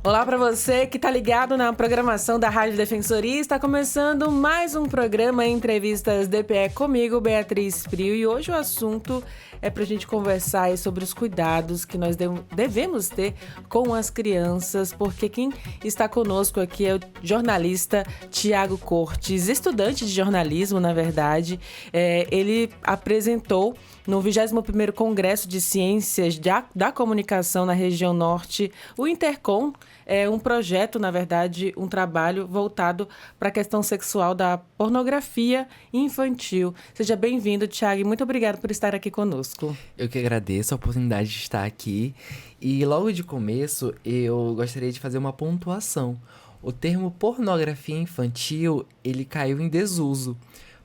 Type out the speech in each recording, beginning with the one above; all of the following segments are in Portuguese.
Olá para você que está ligado na programação da Rádio Defensoria. Está começando mais um programa Entrevistas DPE comigo, Beatriz Frio. E hoje o assunto é para a gente conversar aí sobre os cuidados que nós devemos ter com as crianças, porque quem está conosco aqui é o jornalista Tiago Cortes, estudante de jornalismo, na verdade. Ele apresentou no 21º Congresso de Ciências da Comunicação na região norte, o Intercom, é um projeto, na verdade, um trabalho voltado para a questão sexual da pornografia infantil. Seja bem-vindo, Tiago, e muito obrigado por estar aqui conosco. Eu que agradeço a oportunidade de estar aqui. E logo de começo, eu gostaria de fazer uma pontuação. O termo pornografia infantil, ele caiu em desuso,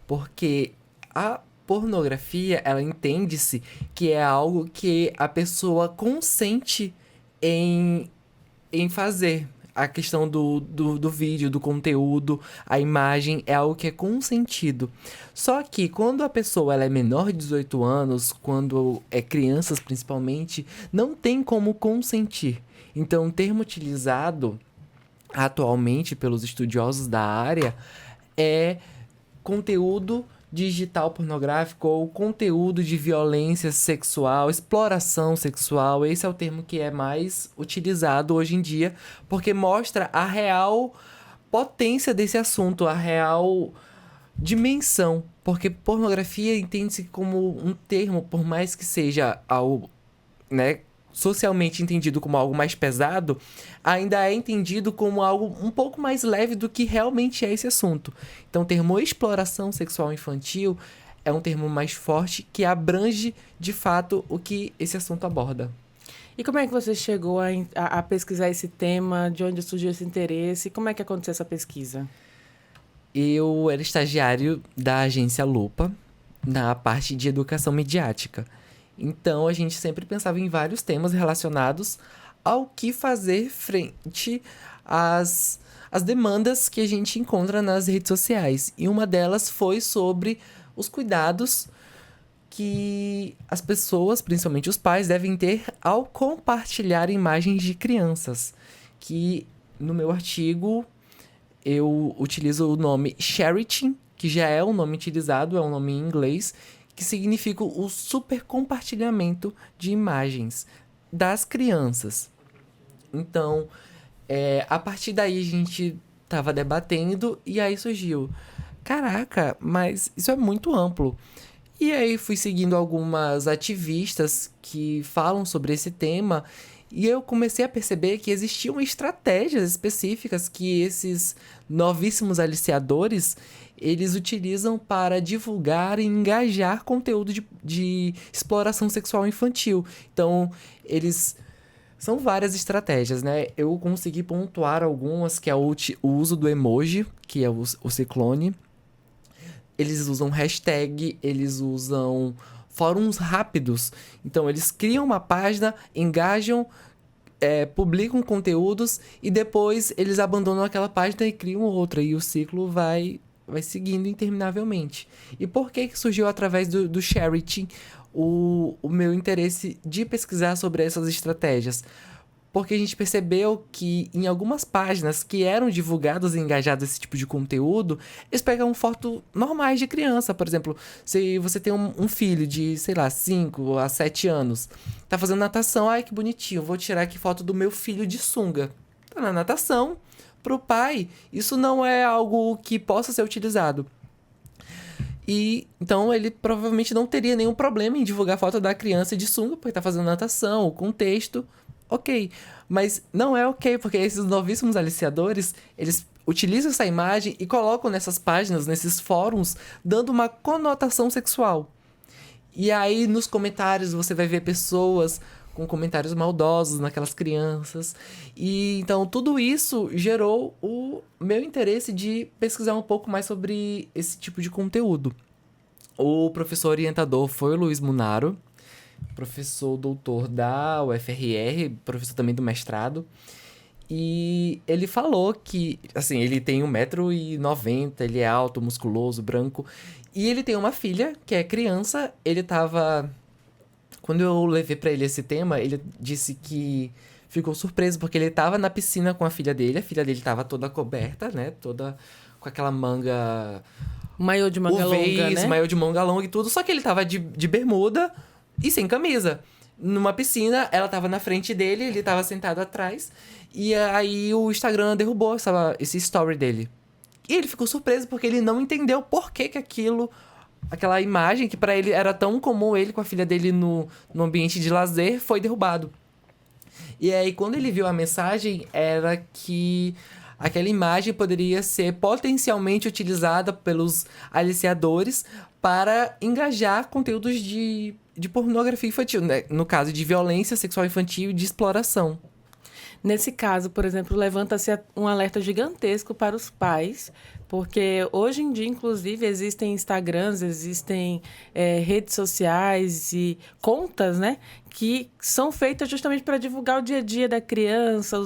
porque a pornografia, ela entende-se que é algo que a pessoa consente em fazer. A questão do vídeo, do conteúdo, a imagem é algo que é consentido. Só que quando a pessoa ela é menor de 18 anos, quando é crianças principalmente, não tem como consentir. Então, o termo utilizado atualmente pelos estudiosos da área é conteúdo digital pornográfico ou conteúdo de violência sexual, exploração sexual. Esse é o termo que é mais utilizado hoje em dia, porque mostra a real potência desse assunto, a real dimensão. Porque pornografia entende-se como um termo, por mais que seja algo, né, socialmente entendido como algo mais pesado, ainda é entendido como algo um pouco mais leve do que realmente é esse assunto. Então, o termo exploração sexual infantil é um termo mais forte que abrange, de fato, o que esse assunto aborda. E como é que você chegou a pesquisar esse tema? De onde surgiu esse interesse? Como é que aconteceu essa pesquisa? Eu era estagiário da agência Lupa, na parte de educação midiática. Então, a gente sempre pensava em vários temas relacionados ao que fazer frente às demandas que a gente encontra nas redes sociais. E uma delas foi sobre os cuidados que as pessoas, principalmente os pais, devem ter ao compartilhar imagens de crianças. Que no meu artigo eu utilizo o nome sharing, que já é um nome utilizado, é um nome em inglês, que significa o super compartilhamento de imagens das crianças. Então, a partir daí a gente estava debatendo e aí surgiu, caraca, mas isso é muito amplo. E aí fui seguindo algumas ativistas que falam sobre esse tema e eu comecei a perceber que existiam estratégias específicas que esses novíssimos aliciadores eles utilizam para divulgar e engajar conteúdo de exploração sexual infantil. Então, eles... São várias estratégias, né? Eu consegui pontuar algumas, que é o uso do emoji, que é o ciclone. Eles usam hashtag, eles usam fóruns rápidos. Então, eles criam uma página, engajam, publicam conteúdos e depois eles abandonam aquela página e criam outra. E o ciclo vai seguindo interminavelmente. E por que surgiu através do sharing o meu interesse de pesquisar sobre essas estratégias? Porque a gente percebeu que em algumas páginas que eram divulgadas e engajadas esse tipo de conteúdo, eles pegam fotos normais de criança. Por exemplo, se você tem um filho de, sei lá, 5 a 7 anos, tá fazendo natação, ai que bonitinho, vou tirar aqui foto do meu filho de sunga. Tá na natação. Pro pai, isso não é algo que possa ser utilizado. E então ele provavelmente não teria nenhum problema em divulgar a foto da criança de sunga, porque tá fazendo natação, o contexto, ok. Mas não é ok, porque esses novíssimos aliciadores, eles utilizam essa imagem e colocam nessas páginas, nesses fóruns, dando uma conotação sexual. E aí nos comentários você vai ver pessoas com comentários maldosos naquelas crianças. E então tudo isso gerou o meu interesse de pesquisar um pouco mais sobre esse tipo de conteúdo. O professor orientador foi o Luiz Munaro, professor doutor da UFRR, professor também do mestrado. E ele falou que, assim, ele tem 1,90 m, ele é alto, musculoso, branco. E ele tem uma filha, que é criança, ele tava Quando eu levei pra ele esse tema, ele disse que ficou surpreso, porque ele tava na piscina com a filha dele tava toda coberta, né? Toda com aquela manga... Maiô de manga longa, né? Maiô de manga longa e tudo, só que ele tava de bermuda e sem camisa. Numa piscina, ela tava na frente dele, ele tava sentado atrás, e aí o Instagram derrubou esse story dele. E ele ficou surpreso, porque ele não entendeu por que aquela imagem que pra ele era tão comum, ele com a filha dele no ambiente de lazer, foi derrubado. E aí, quando ele viu a mensagem, era que aquela imagem poderia ser potencialmente utilizada pelos aliciadores para engajar conteúdos de pornografia infantil, né? No caso de violência sexual infantil e de exploração. Nesse caso, por exemplo, levanta-se um alerta gigantesco para os pais, porque hoje em dia, inclusive, existem Instagrams, existem redes sociais e contas, né, que são feitas justamente para divulgar o dia a dia da criança.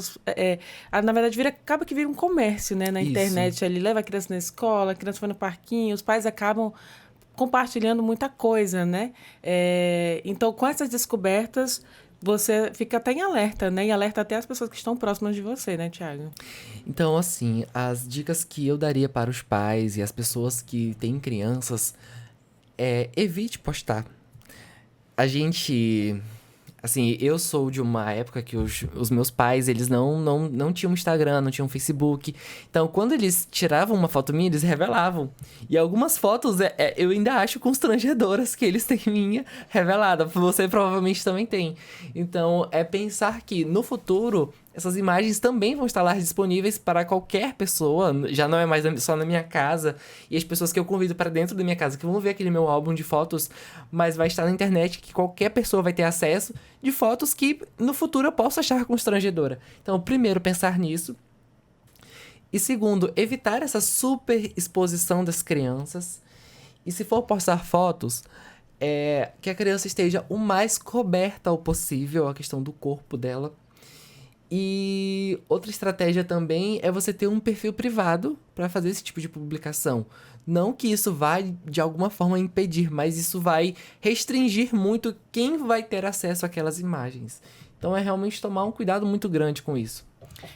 Na verdade, acaba que vira um comércio, né, na internet. Ele leva a criança na escola, a criança vai no parquinho, os pais acabam compartilhando muita coisa, né? Então, com essas descobertas, você fica até em alerta, né? E alerta até as pessoas que estão próximas de você, né, Thiago? Então, assim, as dicas que eu daria para os pais e as pessoas que têm crianças evite postar. A gente... Assim, eu sou de uma época que os meus pais, eles não tinham Instagram, não tinham Facebook. Então, quando eles tiravam uma foto minha, eles revelavam. E algumas fotos eu ainda acho constrangedoras que eles têm minha revelada. Você provavelmente também tem. Então, é pensar que no futuro, essas imagens também vão estar lá disponíveis para qualquer pessoa. Já não é mais só na minha casa. E as pessoas que eu convido para dentro da minha casa, que vão ver aquele meu álbum de fotos, mas vai estar na internet, que qualquer pessoa vai ter acesso de fotos que no futuro eu posso achar constrangedora. Então, primeiro, pensar nisso. E segundo, evitar essa super exposição das crianças. E se for postar fotos, que a criança esteja o mais coberta ao possível, a questão do corpo dela. E outra estratégia também é você ter um perfil privado para fazer esse tipo de publicação. Não que isso vai, de alguma forma, impedir, mas isso vai restringir muito quem vai ter acesso àquelas imagens. Então é realmente tomar um cuidado muito grande com isso.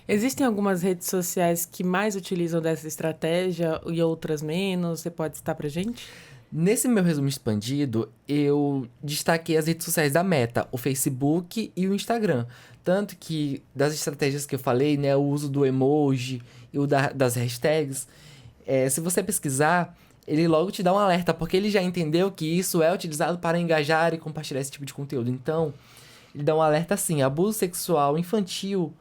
Existem algumas redes sociais que mais utilizam dessa estratégia e outras menos? Você pode citar pra gente? Nesse meu resumo expandido, eu destaquei as redes sociais da Meta, o Facebook e o Instagram. Tanto que, das estratégias que eu falei, né, o uso do emoji e o das hashtags, se você pesquisar, ele logo te dá um alerta, porque ele já entendeu que isso é utilizado para engajar e compartilhar esse tipo de conteúdo. Então, ele dá um alerta assim: abuso sexual infantil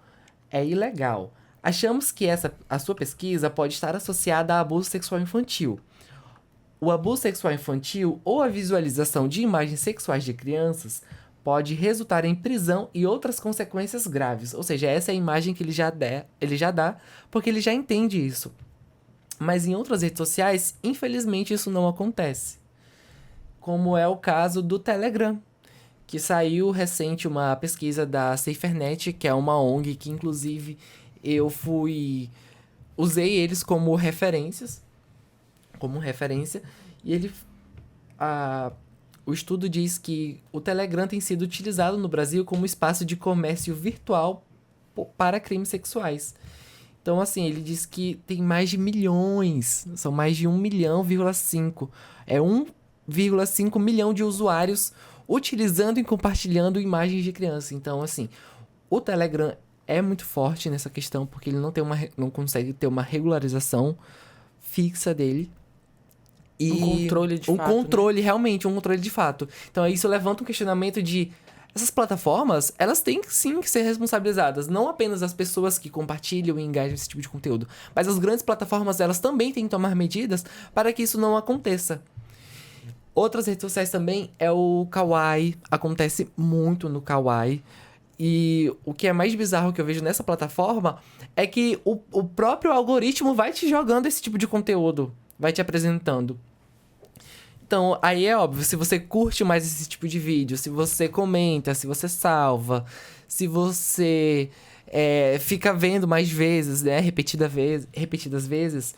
é ilegal. Achamos que a sua pesquisa pode estar associada a abuso sexual infantil. O abuso sexual infantil ou a visualização de imagens sexuais de crianças pode resultar em prisão e outras consequências graves. Ou seja, essa é a imagem que ele já dá, porque ele já entende isso. Mas em outras redes sociais, infelizmente, isso não acontece. Como é o caso do Telegram, que saiu recente uma pesquisa da SaferNet, que é uma ONG que, inclusive, usei eles como referência, e o estudo diz que o Telegram tem sido utilizado no Brasil como espaço de comércio virtual para crimes sexuais. Então, assim, ele diz que tem mais de milhões, são mais de 1,5 milhão. É 1,5 milhão de usuários utilizando e compartilhando imagens de criança. Então, assim, o Telegram é muito forte nessa questão, porque ele não consegue ter uma regularização fixa dele. E um controle de fato. Realmente, um controle de fato. Então, isso levanta um questionamento de... Essas plataformas, elas têm sim que ser responsabilizadas. Não apenas as pessoas que compartilham e engajam esse tipo de conteúdo. Mas as grandes plataformas, elas também têm que tomar medidas para que isso não aconteça. Outras redes sociais também é o Kawaii. Acontece muito no Kawaii. E o que é mais bizarro que eu vejo nessa plataforma é que o próprio algoritmo vai te jogando esse tipo de conteúdo. Vai te apresentando. Então, aí é óbvio, se você curte mais esse tipo de vídeo, se você comenta, se você salva, se você fica vendo mais vezes, né, repetidas vezes,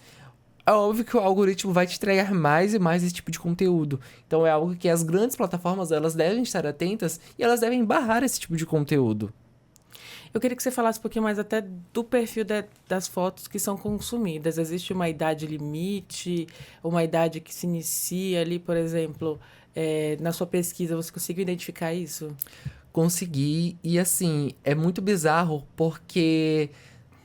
é óbvio que o algoritmo vai te entregar mais e mais esse tipo de conteúdo. Então é algo que as grandes plataformas, elas devem estar atentas e elas devem barrar esse tipo de conteúdo. Eu queria que você falasse um pouquinho mais até do perfil das fotos que são consumidas. Existe uma idade limite, uma idade que se inicia ali, por exemplo, na sua pesquisa, você conseguiu identificar isso? Consegui, e assim, é muito bizarro porque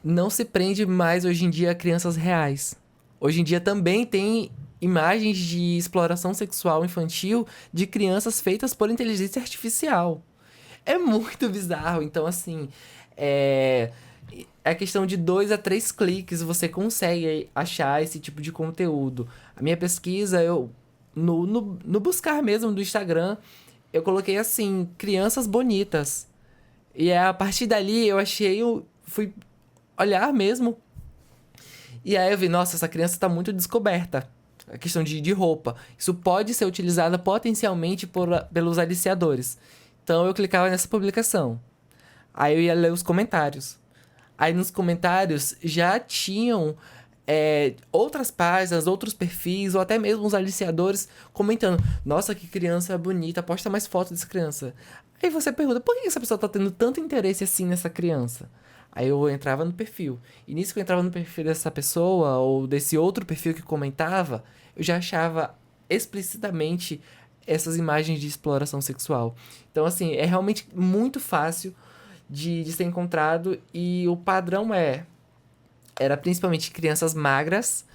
não se prende mais hoje em dia a crianças reais. Hoje em dia também tem imagens de exploração sexual infantil de crianças feitas por inteligência artificial. É muito bizarro. Então, assim, é questão de 2 a 3 cliques você consegue achar esse tipo de conteúdo. A minha pesquisa, no buscar mesmo do Instagram, eu coloquei assim, crianças bonitas. E a partir dali fui olhar mesmo. E aí eu vi, nossa, essa criança tá muito descoberta. A questão de roupa. Isso pode ser utilizada potencialmente pelos aliciadores. Então eu clicava nessa publicação. Aí eu ia ler os comentários. Aí nos comentários já tinham outras páginas, outros perfis, ou até mesmo os aliciadores comentando: nossa, que criança bonita, posta mais fotos dessa criança. Aí você pergunta: por que essa pessoa tá tendo tanto interesse assim nessa criança? Aí eu entrava no perfil. E nisso que eu entrava no perfil dessa pessoa, ou desse outro perfil que comentava, eu já achava explicitamente essas imagens de exploração sexual. Então, assim, é realmente muito fácil de ser encontrado. E o padrão era principalmente crianças magras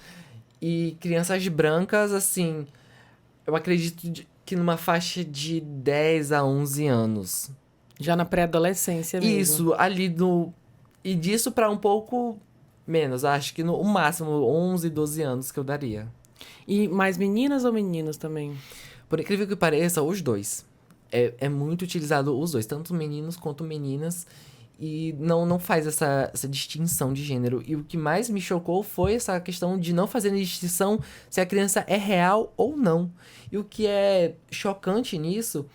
e crianças brancas, assim, eu acredito que numa faixa de 10 a 11 anos. Já na pré-adolescência mesmo. Isso, ali no... E disso pra um pouco menos, acho que no máximo 11, 12 anos que eu daria. E mais meninas ou meninos também? Por incrível que pareça, os dois. É muito utilizado os dois, tanto meninos quanto meninas. E não faz essa distinção de gênero. E o que mais me chocou foi essa questão de não fazer distinção se a criança é real ou não. E o que é chocante nisso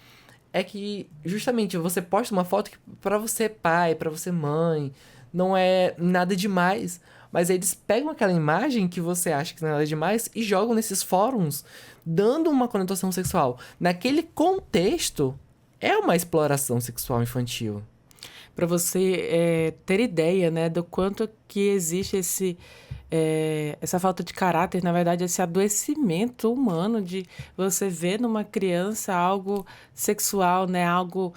é que justamente você posta uma foto que pra você pai, pra você mãe, não é nada demais. Mas eles pegam aquela imagem que você acha que não é nada demais e jogam nesses fóruns, dando uma conotação sexual. Naquele contexto, é uma exploração sexual infantil. Para você ter ideia, né, do quanto que existe essa falta de caráter, na verdade, esse adoecimento humano de você ver numa criança algo sexual, né, algo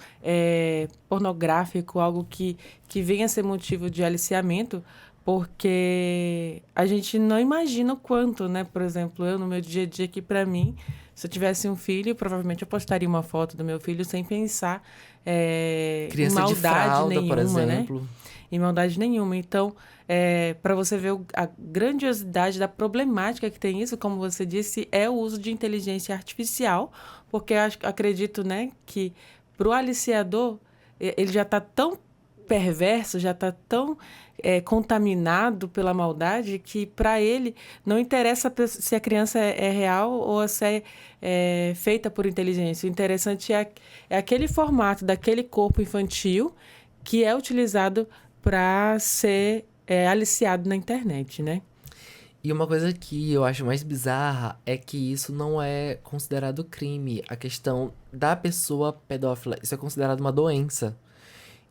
pornográfico, algo que venha a ser motivo de aliciamento, porque a gente não imagina o quanto, né? Por exemplo, eu no meu dia a dia aqui, para mim, se eu tivesse um filho, provavelmente eu postaria uma foto do meu filho sem pensar em Criança de maldade fralda, nenhuma, por né? exemplo. Em maldade nenhuma. Então, para você ver a grandiosidade da problemática que tem isso, como você disse, é o uso de inteligência artificial, porque eu acredito, né, que para o aliciador, ele já está tão perverso, já está tão contaminado pela maldade que para ele não interessa se a criança é real ou se é feita por inteligência. O interessante é aquele formato daquele corpo infantil que é utilizado para ser aliciado na internet, né? E uma coisa que eu acho mais bizarra é que isso não é considerado crime. A questão da pessoa pedófila, isso é considerado uma doença.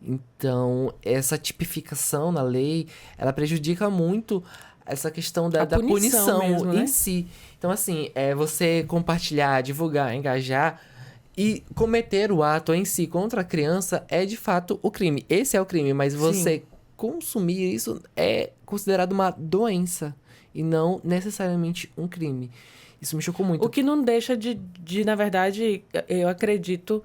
Então, essa tipificação na lei, ela prejudica muito essa questão da punição mesmo, em né? si. Então, assim, você compartilhar, divulgar, engajar e cometer o ato em si contra a criança é de fato o crime. Esse é o crime, mas você consumir isso é considerado uma doença e não necessariamente um crime. Isso me chocou muito. O que não deixa na verdade, eu acredito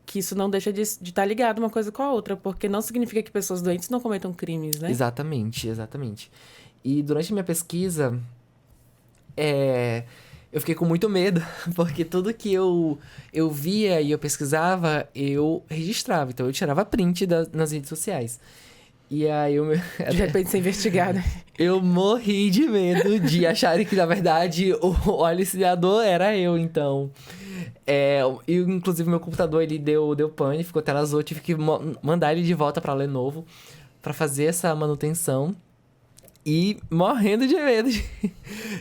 que isso não deixa de estar ligado uma coisa com a outra, porque não significa que pessoas doentes não cometam crimes, né? Exatamente, exatamente. E durante a minha pesquisa, eu fiquei com muito medo, porque tudo que eu via e eu pesquisava, eu registrava. Então, eu tirava print nas redes sociais. E aí, de repente, ser investigada. Eu morri de medo de acharem que, na verdade, o aliciador era eu, então... E, inclusive, meu computador, ele deu pane, ficou tela azul. Eu tive que mandar ele de volta pra Lenovo pra fazer essa manutenção. E morrendo de medo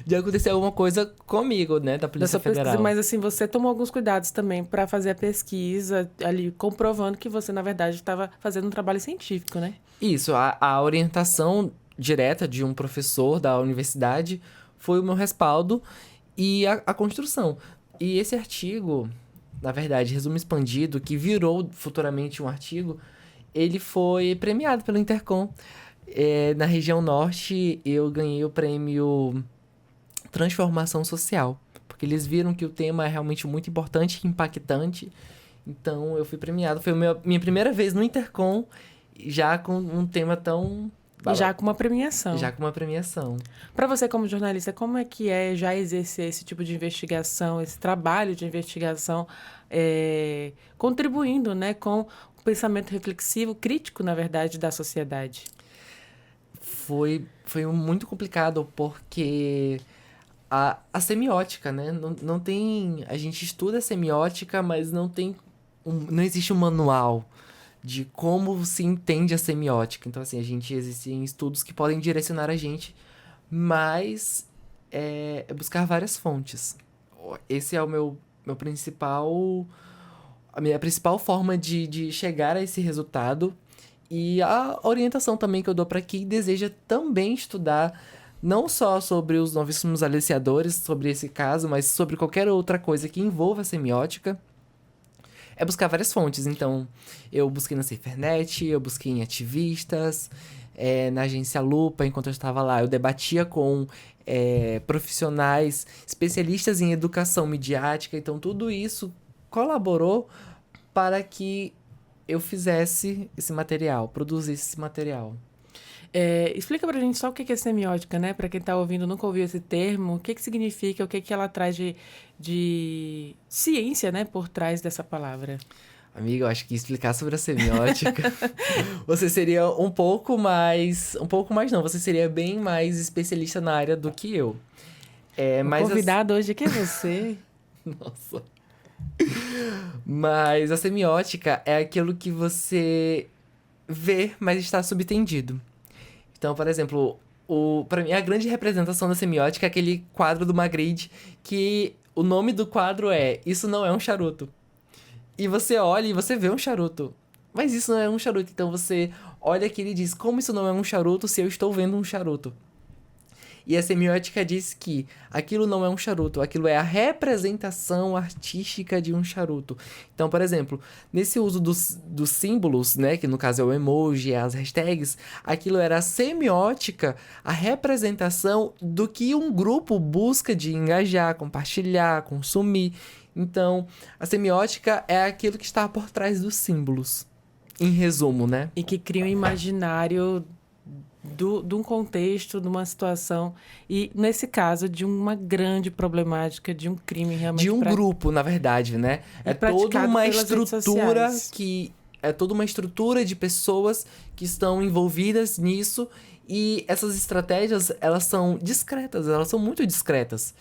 de acontecer alguma coisa comigo, né, da Polícia Federal. Pesquisa, mas assim, você tomou alguns cuidados também para fazer a pesquisa ali, comprovando que você, na verdade, estava fazendo um trabalho científico, né? Isso, a orientação direta de um professor da universidade foi o meu respaldo e a construção. E esse artigo, na verdade, resumo expandido, que virou futuramente um artigo, ele foi premiado pelo Intercom. Na região norte, eu ganhei o prêmio Transformação Social, porque eles viram que o tema é realmente muito importante e impactante. Então, eu fui premiado. Foi minha primeira vez no Intercom, já com um tema tão... E já com uma premiação. Já com uma premiação. Para você, como jornalista, como é que é já exercer esse tipo de investigação, esse trabalho de investigação, contribuindo, né, com o pensamento reflexivo, crítico, na verdade, da sociedade? Foi muito complicado, porque a semiótica, né? Não tem... A gente estuda semiótica, mas não existe um manual de como se entende a semiótica. Então, assim, existem estudos que podem direcionar a gente, mas é buscar várias fontes. Esse é o meu principal... A minha principal forma de chegar a esse resultado. E a orientação também que eu dou para quem deseja também estudar não só sobre os novíssimos aliciadores, sobre esse caso, mas sobre qualquer outra coisa que envolva a semiótica, é buscar várias fontes. Então, eu busquei na Cifernet, eu busquei em ativistas, na agência Lupa, enquanto eu estava lá, eu debatia com profissionais especialistas em educação midiática. Então, tudo isso colaborou para que eu fizesse esse material, produzisse esse material. Explica pra gente só o que é semiótica, né? Pra quem tá ouvindo, nunca ouviu esse termo, o que significa, o que ela traz de ciência, né, por trás dessa palavra. Amiga, eu acho que explicar sobre a semiótica, você seria um pouco mais não, você seria bem mais especialista na área do que eu. O convidado hoje aqui é você. Nossa. Mas a semiótica é aquilo que você vê, mas está subtendido. Então, por exemplo, para mim, a grande representação da semiótica é aquele quadro do Magritte, que o nome do quadro é Isso Não É um Charuto. E você olha e você vê um charuto. Mas isso não é um charuto. Então você olha aquilo e diz, como isso não é um charuto se eu estou vendo um charuto? E a semiótica diz que aquilo não é um charuto, aquilo é a representação artística de um charuto. Então, por exemplo, nesse uso dos símbolos, né, que no caso é o emoji, as hashtags, aquilo era a semiótica, a representação do que um grupo busca de engajar, compartilhar, consumir. Então, a semiótica é aquilo que está por trás dos símbolos, em resumo, né? E que cria um imaginário de um contexto, de uma situação, e nesse caso de uma grande problemática, de um crime realmente... De um grupo, na verdade, né? É toda uma estrutura de pessoas que estão envolvidas nisso, e essas estratégias, elas são discretas, elas são muito discretas.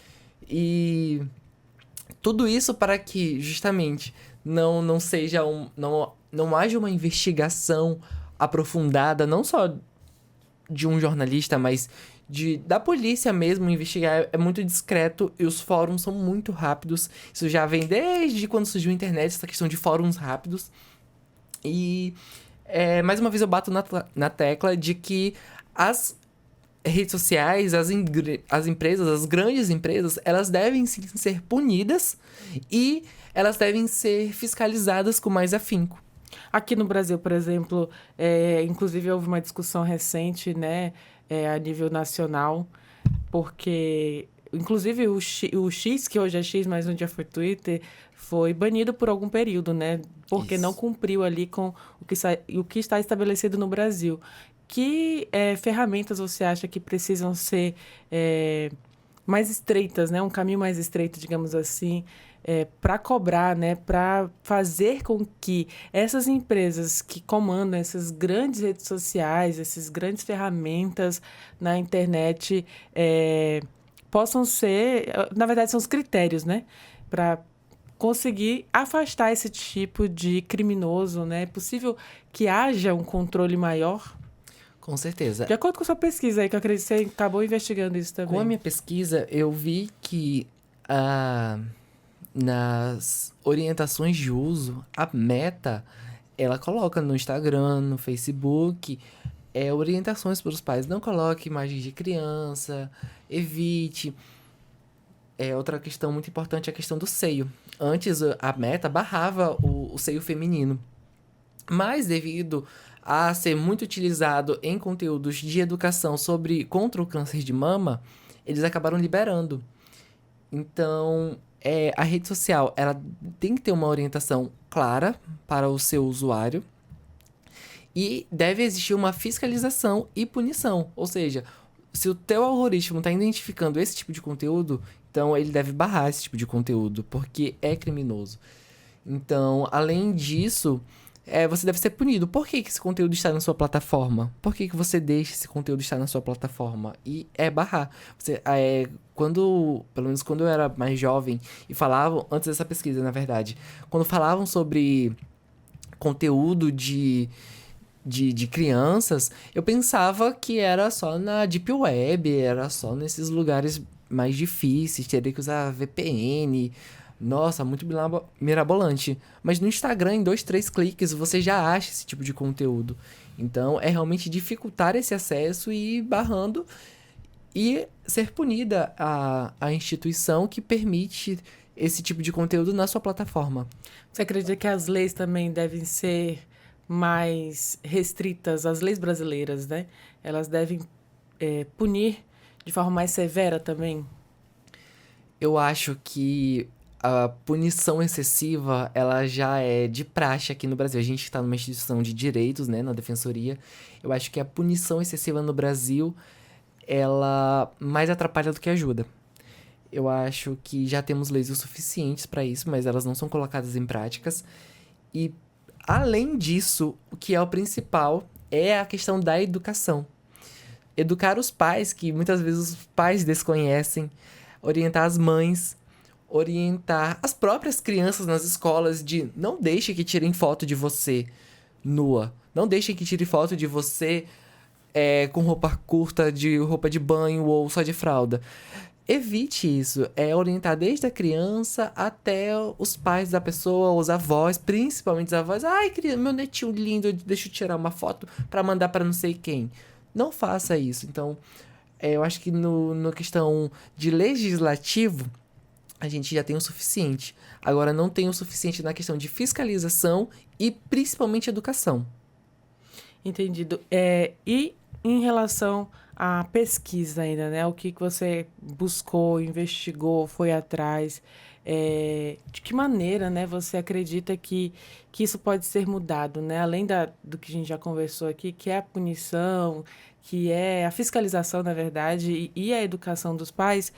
E tudo isso para que, justamente, não seja não haja uma investigação aprofundada, não só de um jornalista, mas da polícia mesmo. Investigar é muito discreto e os fóruns são muito rápidos. Isso já vem desde quando surgiu a internet, essa questão de fóruns rápidos. E, mais uma vez, eu bato na tecla de que as redes sociais, as empresas, as grandes empresas, elas devem sim ser punidas e elas devem ser fiscalizadas com mais afinco. Aqui no Brasil, por exemplo, inclusive houve uma discussão recente, né, a nível nacional, porque, inclusive, o X, que hoje é X, mas um dia foi Twitter, foi banido por algum período, né, porque não cumpriu ali com o que está estabelecido no Brasil. Que ferramentas você acha que precisam ser mais estreitas, né, um caminho mais estreito, digamos assim, para cobrar, né, para fazer com que essas empresas que comandam essas grandes redes sociais, essas grandes ferramentas na internet, possam ser, na verdade, são os critérios, né, para conseguir afastar esse tipo de criminoso, né? É possível que haja um controle maior? Com certeza. De acordo com a sua pesquisa aí, que eu acredito que você acabou investigando isso também. Com a minha pesquisa, eu vi que nas orientações de uso, a Meta, ela coloca no Instagram, no Facebook, orientações para os pais. Não coloque imagens de criança, evite. Outra questão muito importante é a questão do seio. Antes, a Meta barrava o seio feminino. Mas devido a ser muito utilizado em conteúdos de educação contra o câncer de mama, eles acabaram liberando. Então, a rede social, ela tem que ter uma orientação clara para o seu usuário e deve existir uma fiscalização e punição. Ou seja, se o teu algoritmo está identificando esse tipo de conteúdo, então ele deve barrar esse tipo de conteúdo, porque é criminoso. Então, além disso, você deve ser punido. Por que esse conteúdo está na sua plataforma? Por que você deixa esse conteúdo estar na sua plataforma? E barrar. Pelo menos quando eu era mais jovem, e falavam, antes dessa pesquisa, na verdade, quando falavam sobre conteúdo de crianças, eu pensava que era só na Deep Web, era só nesses lugares mais difíceis, teria que usar VPN. Nossa, muito mirabolante. Mas no Instagram, em 2, 3 cliques, você já acha esse tipo de conteúdo. Então, é realmente dificultar esse acesso e ir barrando e ser punida a instituição que permite esse tipo de conteúdo na sua plataforma. Você acredita que as leis também devem ser mais restritas, as leis brasileiras, né? Elas devem punir de forma mais severa também? Eu acho que a punição excessiva, ela já é de praxe aqui no Brasil. A gente está numa instituição de direitos, né, na defensoria. Eu acho que a punição excessiva no Brasil, ela mais atrapalha do que ajuda. Eu acho que já temos leis o suficientes para isso, mas elas não são colocadas em práticas. E, além disso, o que é o principal é a questão da educação. Educar os pais, que muitas vezes os pais desconhecem, orientar as mães, orientar as próprias crianças nas escolas de não deixe que tirem foto de você nua. Não deixe que tirem foto de você com roupa curta, de roupa de banho ou só de fralda. Evite isso. Orientar desde a criança até os pais da pessoa, os avós, principalmente os avós. Ai, meu netinho lindo, deixa eu tirar uma foto para mandar para não sei quem. Não faça isso. Então, eu acho que na questão de legislativo, a gente já tem o suficiente. Agora, não tem o suficiente na questão de fiscalização e, principalmente, educação. Entendido. E em relação à pesquisa ainda, né? O que você buscou, investigou, foi atrás? De que maneira, né, você acredita que isso pode ser mudado, né? Além do que a gente já conversou aqui, que é a punição, que é a fiscalização, na verdade, e a educação dos pais,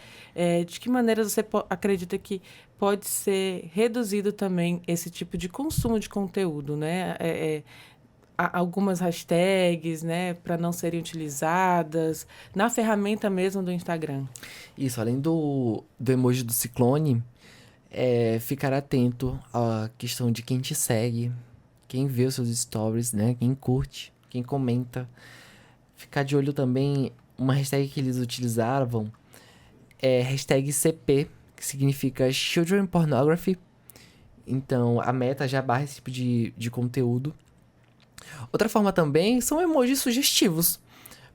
de que maneira você acredita que pode ser reduzido também esse tipo de consumo de conteúdo, né? Algumas hashtags, né, para não serem utilizadas, na ferramenta mesmo do Instagram. Isso, além do emoji do ciclone, ficar atento à questão de quem te segue, quem vê os seus stories, né, quem curte, quem comenta. Ficar de olho também, uma hashtag que eles utilizavam é hashtag CP, que significa Children Pornography. Então, a Meta já barra esse tipo de conteúdo. Outra forma também são emojis sugestivos.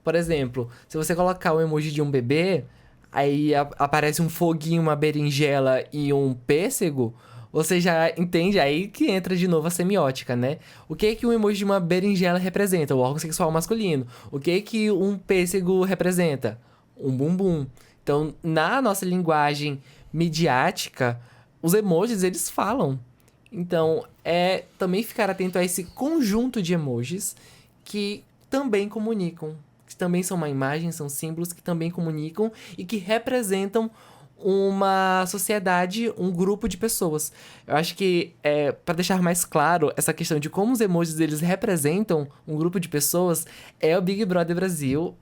Por exemplo, se você colocar o emoji de um bebê, aí aparece um foguinho, uma berinjela e um pêssego, você já entende aí que entra de novo a semiótica, né? O que um emoji de uma berinjela representa? O órgão sexual masculino. O que um pêssego representa? Um bumbum. Então, na nossa linguagem midiática, os emojis, eles falam. Então, também ficar atento a esse conjunto de emojis que também comunicam. Que também são uma imagem, são símbolos que também comunicam e que representam uma sociedade, um grupo de pessoas. Eu acho que, para deixar mais claro essa questão de como os emojis eles representam um grupo de pessoas, o Big Brother Brasil.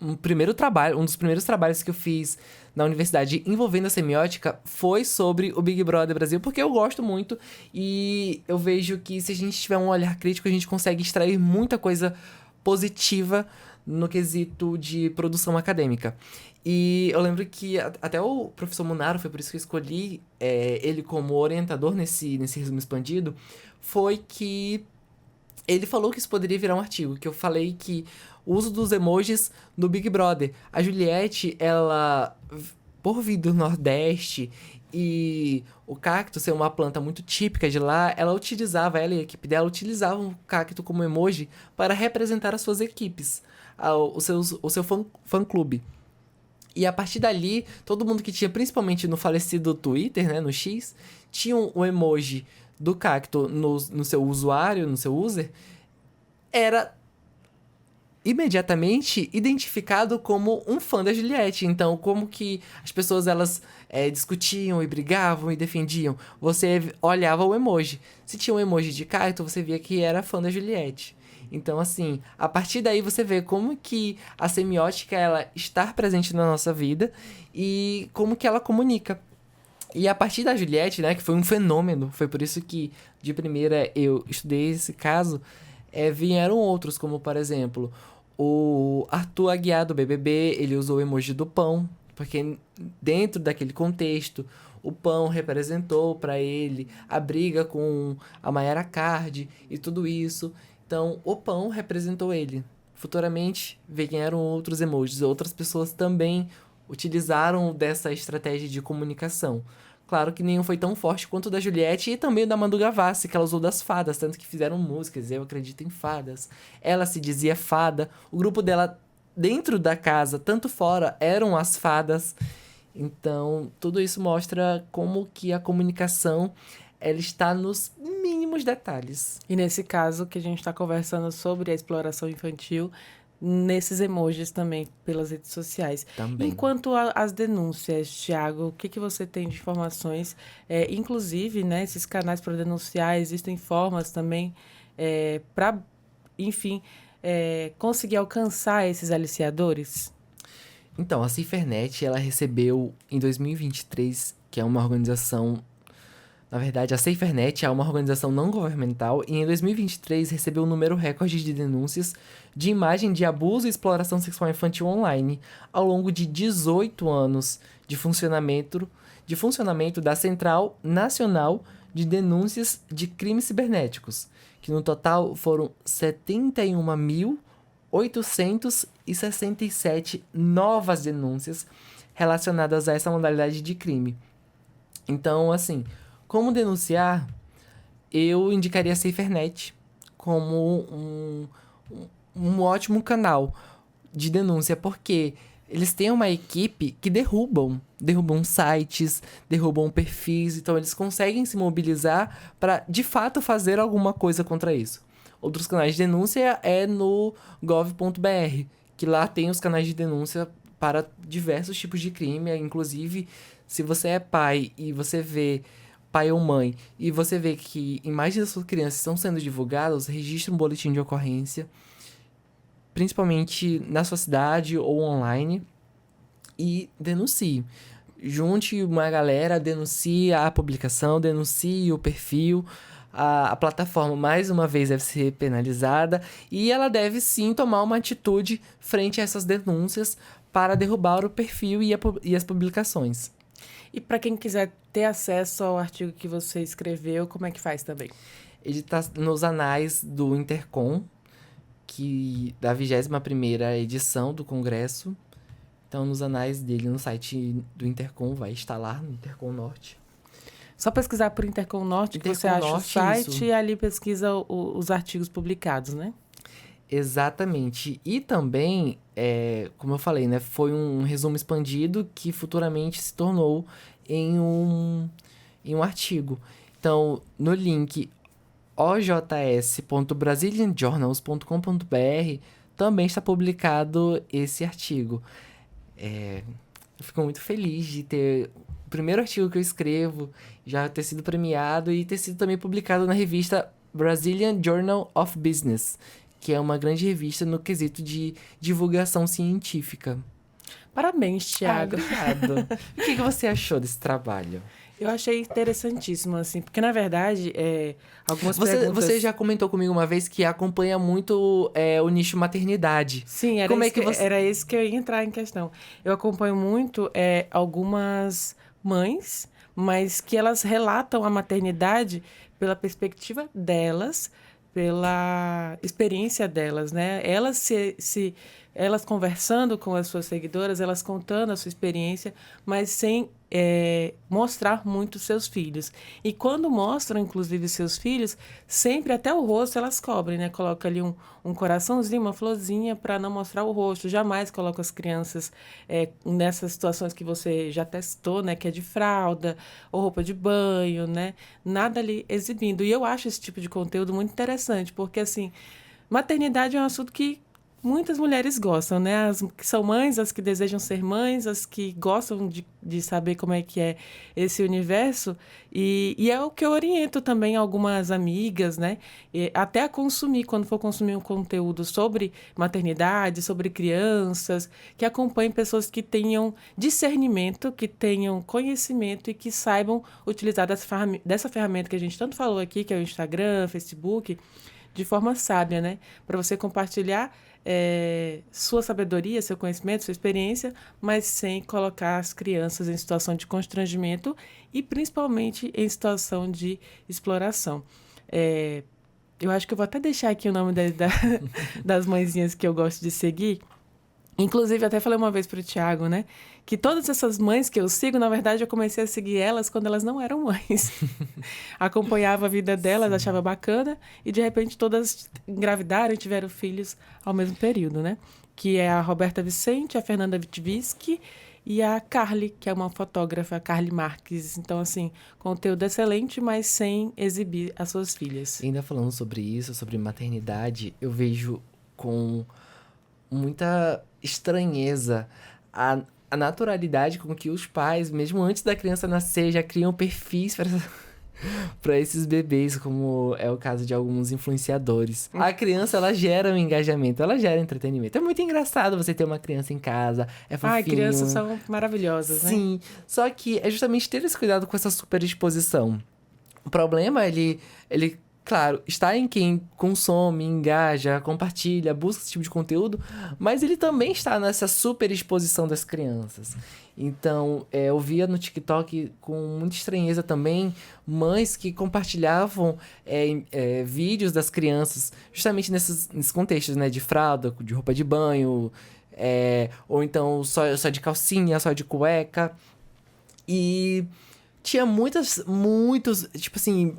um dos primeiros trabalhos que eu fiz na universidade envolvendo a semiótica foi sobre o Big Brother Brasil, porque eu gosto muito e eu vejo que se a gente tiver um olhar crítico, a gente consegue extrair muita coisa positiva no quesito de produção acadêmica. E eu lembro que até o professor Munaro, foi por isso que eu escolhi ele como orientador nesse resumo expandido, foi que ele falou que isso poderia virar um artigo, que eu falei que o uso dos emojis no Big Brother. A Juliette, ela, por vir do Nordeste e o cacto ser uma planta muito típica de lá, ela e a equipe dela utilizavam o cacto como emoji para representar as suas equipes, o seu fã-clube. E a partir dali, todo mundo que tinha, principalmente no falecido Twitter, né, no X, tinha um emoji do cacto no seu usuário, no seu user, era imediatamente identificado como um fã da Juliette. Então, como que as pessoas, elas discutiam e brigavam e defendiam? Você olhava o emoji. Se tinha um emoji de cacto, você via que era fã da Juliette. Então, assim, a partir daí você vê como que a semiótica, ela está presente na nossa vida e como que ela comunica. E a partir da Juliette, né, que foi um fenômeno, foi por isso que de primeira eu estudei esse caso, vieram outros, como por exemplo, o Arthur Aguiar do BBB, ele usou o emoji do pão, porque dentro daquele contexto, o pão representou para ele a briga com a Mayara Card e tudo isso. Então, o pão representou ele. Futuramente, vieram outros emojis. Outras pessoas também utilizaram dessa estratégia de comunicação. Claro que nenhum foi tão forte quanto o da Juliette e também o da Manu Gavassi, que ela usou das fadas, tanto que fizeram músicas, Eu Acredito em Fadas. Ela se dizia fada. O grupo dela, dentro da casa, tanto fora, eram as fadas. Então, tudo isso mostra como que a comunicação, ela está nos mínimos detalhes. E nesse caso que a gente está conversando sobre a exploração infantil, nesses emojis também, pelas redes sociais. Também. Enquanto às denúncias, Thiago, o que você tem de informações? Inclusive, né, esses canais para denunciar, existem formas também para, enfim, conseguir alcançar esses aliciadores? Então, a Cifernet, ela recebeu em 2023, que é uma organização... Na verdade, a SaferNet é uma organização não governamental e em 2023 recebeu um número recorde de denúncias de imagem de abuso e exploração sexual infantil online ao longo de 18 anos de funcionamento da Central Nacional de Denúncias de Crimes Cibernéticos, que no total foram 71.867 novas denúncias relacionadas a essa modalidade de crime. Então, assim... Como denunciar? Eu indicaria a SaferNet como um ótimo canal de denúncia, porque eles têm uma equipe que derrubam sites, derrubam perfis, então eles conseguem se mobilizar para, de fato, fazer alguma coisa contra isso. Outros canais de denúncia é no gov.br, que lá tem os canais de denúncia para diversos tipos de crime, inclusive, se você é pai e você vê... pai ou mãe, e você vê que imagens das suas crianças estão sendo divulgadas, registre um boletim de ocorrência, principalmente na sua cidade ou online, e denuncie. Junte uma galera, denuncie a publicação, denuncie o perfil, a plataforma, mais uma vez, deve ser penalizada, e ela deve sim tomar uma atitude frente a essas denúncias para derrubar o perfil e as publicações. E para quem quiser ter acesso ao artigo que você escreveu, como é que faz também? Ele está nos anais do Intercom, da 21ª edição do Congresso. Então, nos anais dele, no site do Intercom, vai estar lá no Intercom Norte. Só pesquisar por Intercom Norte, que você acha o site isso. E ali pesquisa os artigos publicados, né? Exatamente. E também, como eu falei, né, foi um resumo expandido que futuramente se tornou em um artigo. Então, no link ojs.brazilianjournals.com.br também está publicado esse artigo. Eu fico muito feliz de ter o primeiro artigo que eu escrevo já ter sido premiado e ter sido também publicado na revista Brazilian Journal of Business, que é uma grande revista no quesito de divulgação científica. Parabéns, Thiago. Obrigado. O que você achou desse trabalho? Eu achei interessantíssimo, assim, porque, na verdade, algumas perguntas... Você já comentou comigo uma vez que acompanha muito o nicho maternidade. Sim, era esse que eu ia entrar em questão. Eu acompanho muito algumas mães, mas que elas relatam a maternidade pela perspectiva delas, pela experiência delas, né? Elas conversando com as suas seguidoras, elas contando a sua experiência, mas sem mostrar muito seus filhos. E quando mostram, inclusive, seus filhos, sempre até o rosto elas cobrem, né? Coloca ali um coraçãozinho, uma florzinha para não mostrar o rosto. Jamais coloca as crianças nessas situações que você já testou, né? Que é de fralda ou roupa de banho, né? Nada ali exibindo. E eu acho esse tipo de conteúdo muito interessante, porque, assim, maternidade é um assunto que muitas mulheres gostam, né? As que são mães, as que desejam ser mães, as que gostam de saber como é que é esse universo. E é o que eu oriento também algumas amigas, né? Até a consumir, quando for consumir um conteúdo sobre maternidade, sobre crianças, que acompanhem pessoas que tenham discernimento, que tenham conhecimento e que saibam utilizar dessa ferramenta que a gente tanto falou aqui, que é o Instagram, Facebook, de forma sábia, né? Para você compartilhar sua sabedoria, seu conhecimento, sua experiência, mas sem colocar as crianças em situação de constrangimento e principalmente em situação de exploração. Eu acho que eu vou até deixar aqui o nome das mãezinhas que eu gosto de seguir. Inclusive, até falei uma vez para o Thiago, né? Que todas essas mães que eu sigo, na verdade, eu comecei a seguir elas quando elas não eram mães. Acompanhava a vida delas, achava bacana, e de repente todas engravidaram e tiveram filhos ao mesmo período, né? Que é a Roberta Vicente, a Fernanda Witwiski e a Carly, que é uma fotógrafa, a Carly Marques. Então, assim, conteúdo excelente, mas sem exibir as suas filhas. Ainda falando sobre isso, sobre maternidade, eu vejo com muita estranheza a naturalidade com que os pais, mesmo antes da criança nascer, já criam perfis para esses bebês, como é o caso de alguns influenciadores. A criança, ela gera um engajamento, ela gera entretenimento. É muito engraçado você ter uma criança em casa, é fofinho. Ai, crianças são maravilhosas, né? Sim, só que é justamente ter esse cuidado com essa superexposição. O problema, ele claro, está em quem consome, engaja, compartilha, busca esse tipo de conteúdo, mas ele também está nessa superexposição das crianças. Então, eu via no TikTok com muita estranheza também mães que compartilhavam vídeos das crianças justamente nesses contextos, né? De fralda, de roupa de banho, ou então só de calcinha, só de cueca. E tinha muitos, tipo assim,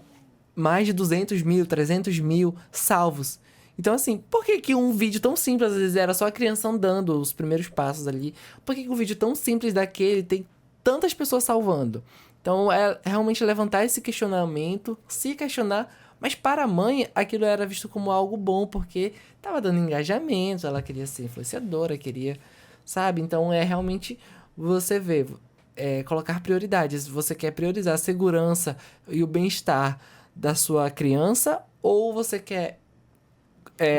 mais de 200 mil, 300 mil salvos. Então, assim, por que um vídeo tão simples, às vezes era só a criança andando os primeiros passos ali, por que um vídeo tão simples daquele tem tantas pessoas salvando? Então, é realmente levantar esse questionamento, se questionar, mas para a mãe, aquilo era visto como algo bom, porque estava dando engajamento, ela queria ser influenciadora, queria, sabe? Então, é realmente você ver, colocar prioridades. Você quer priorizar a segurança e o bem-estar da sua criança, ou você quer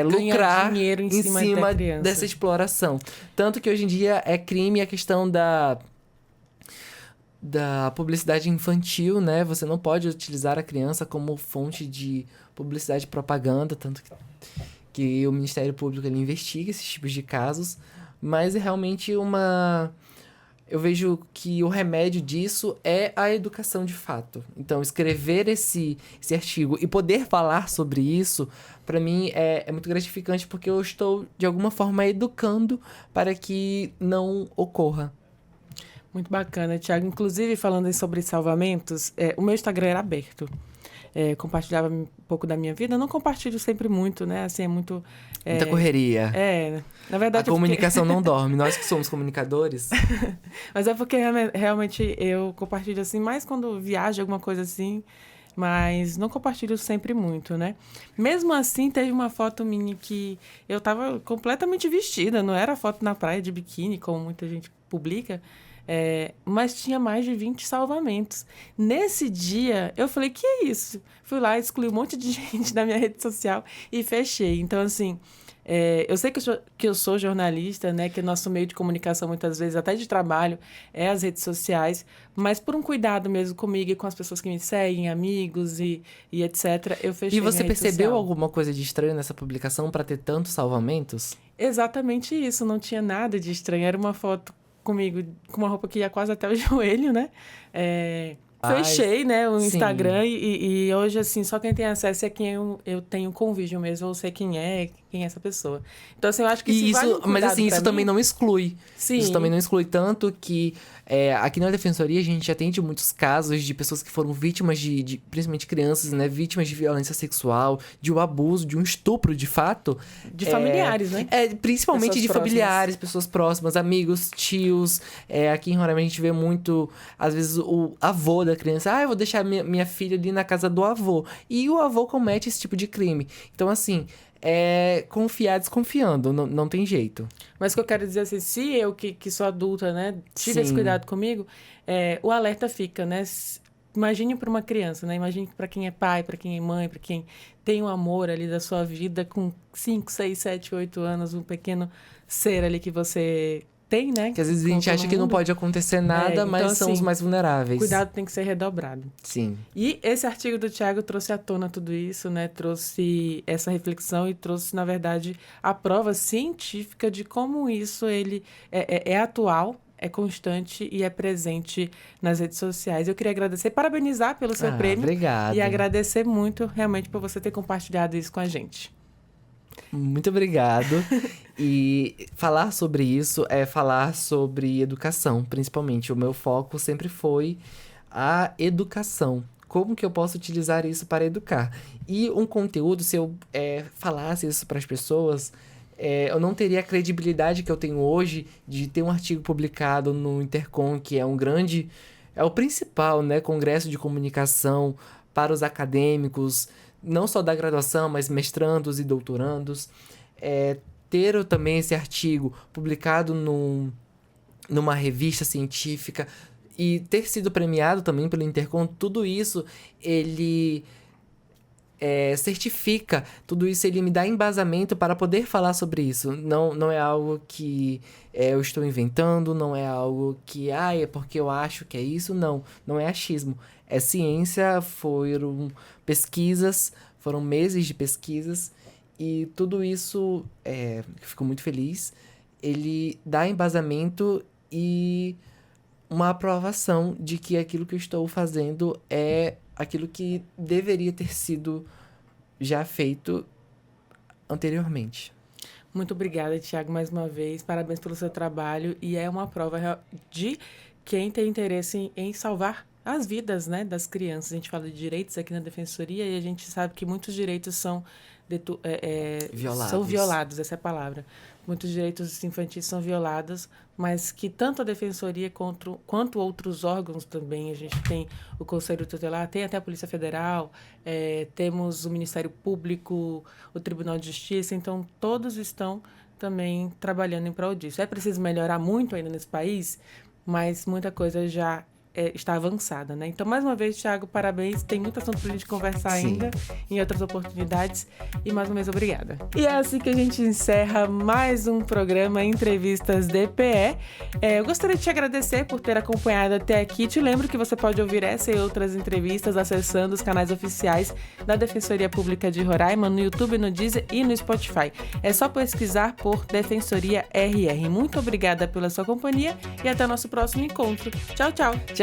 lucrar dinheiro em cima dessa exploração? Tanto que hoje em dia é crime a questão da publicidade infantil, né? Você não pode utilizar a criança como fonte de publicidade e propaganda, tanto que o Ministério Público ele investiga esses tipos de casos, mas é realmente eu vejo que o remédio disso é a educação de fato. Então, escrever esse artigo e poder falar sobre isso, para mim, é muito gratificante, porque eu estou, de alguma forma, educando para que não ocorra. Muito bacana, Thiago. Inclusive, falando sobre salvamentos, o meu Instagram era aberto. Compartilhava um pouco da minha vida. Eu não compartilho sempre muito, né? Assim, é muito... Muita correria. Na verdade... A comunicação não dorme. Nós que somos comunicadores. Mas é porque realmente eu compartilho assim, mais quando viajo, alguma coisa assim, mas não compartilho sempre muito, né? Mesmo assim, teve uma foto minha que eu tava completamente vestida, não era foto na praia de biquíni, como muita gente publica. Mas tinha mais de 20 salvamentos. Nesse dia, eu falei, que é isso? Fui lá, excluí um monte de gente da minha rede social e fechei. Então, assim, eu sei que eu sou jornalista, né? Que o nosso meio de comunicação, muitas vezes, até de trabalho, é as redes sociais. Mas por um cuidado mesmo comigo e com as pessoas que me seguem, amigos e etc., eu fechei. E você minha rede percebeu social. alguma coisa de estranho nessa publicação para ter tantos salvamentos? Exatamente isso, não tinha nada de estranho. Era uma foto comigo com uma roupa que ia quase até o joelho, né? Fechei, né, o sim. Instagram e hoje, assim, só quem tem acesso é quem eu tenho convívio mesmo, ou sei quem é essa pessoa. Então, assim, eu acho que E vale um mas cuidado assim, pra isso mim. também não exclui. Sim. Isso também não exclui tanto que aqui na Defensoria a gente atende muitos casos de pessoas que foram vítimas de principalmente crianças, né? Vítimas de violência sexual, de um abuso, de um estupro, de fato. De familiares, né? Principalmente Pessoas de próximas. familiares, pessoas próximas, amigos, tios. Aqui em Roraima a gente vê muito, às vezes, o avô da criança. Eu vou deixar minha filha ali na casa do avô. E o avô comete esse tipo de crime. Então, assim, confiar desconfiando, não tem jeito. Mas o que eu quero dizer assim, se eu que sou adulta, né, tive esse Sim. cuidado comigo, o alerta fica, né? Imagine para uma criança, né? Imagine para quem é pai, para quem é mãe, para quem tem um amor ali da sua vida com 5, 6, 7, 8 anos, um pequeno ser ali que você tem, né? Que às vezes a gente acha que não pode acontecer nada, então, mas são assim, os mais vulneráveis. Cuidado tem que ser redobrado. Sim. E esse artigo do Thiago trouxe à tona tudo isso, né? Trouxe essa reflexão e trouxe, na verdade, a prova científica de como isso ele é atual, é constante e é presente nas redes sociais. Eu queria agradecer, parabenizar pelo seu prêmio. Obrigado. E agradecer muito, realmente, por você ter compartilhado isso com a gente. Muito obrigado. E falar sobre isso é falar sobre educação, principalmente. O meu foco sempre foi a educação. Como que eu posso utilizar isso para educar? E um conteúdo, se eu falasse isso para as pessoas, eu não teria a credibilidade que eu tenho hoje de ter um artigo publicado no Intercom, que é é o principal, né, congresso de comunicação para os acadêmicos, não só da graduação, mas mestrandos e doutorandos. Ter também esse artigo publicado numa revista científica e ter sido premiado também pelo Intercom, tudo isso ele certifica, tudo isso ele me dá embasamento para poder falar sobre isso. Não é algo que eu estou inventando, não é algo que é porque eu acho que é isso, não é achismo. É ciência, foram pesquisas, foram meses de pesquisas e tudo isso, fico muito feliz, ele dá embasamento e uma aprovação de que aquilo que eu estou fazendo é aquilo que deveria ter sido já feito anteriormente. Muito obrigada, Thiago, mais uma vez. Parabéns pelo seu trabalho. E é uma prova de quem tem interesse em salvar as vidas, né, das crianças. A gente fala de direitos aqui na Defensoria e a gente sabe que muitos direitos são violados, essa é a palavra. Muitos direitos infantis são violados, mas que tanto a Defensoria quanto outros órgãos também, a gente tem o Conselho Tutelar, tem até a Polícia Federal, temos o Ministério Público, o Tribunal de Justiça, então todos estão também trabalhando em prol disso. É preciso melhorar muito ainda nesse país, mas muita coisa já está avançada, né? Então, mais uma vez, Thiago, parabéns. Tem muito assunto pra gente conversar ainda em outras oportunidades. E mais uma vez, obrigada. E é assim que a gente encerra mais um programa Entrevistas DPE. Eu gostaria de te agradecer por ter acompanhado até aqui. Te lembro que você pode ouvir essa e outras entrevistas acessando os canais oficiais da Defensoria Pública de Roraima no YouTube, no Deezer e no Spotify. É só pesquisar por Defensoria RR. Muito obrigada pela sua companhia e até o nosso próximo encontro. Tchau, tchau. Tchau!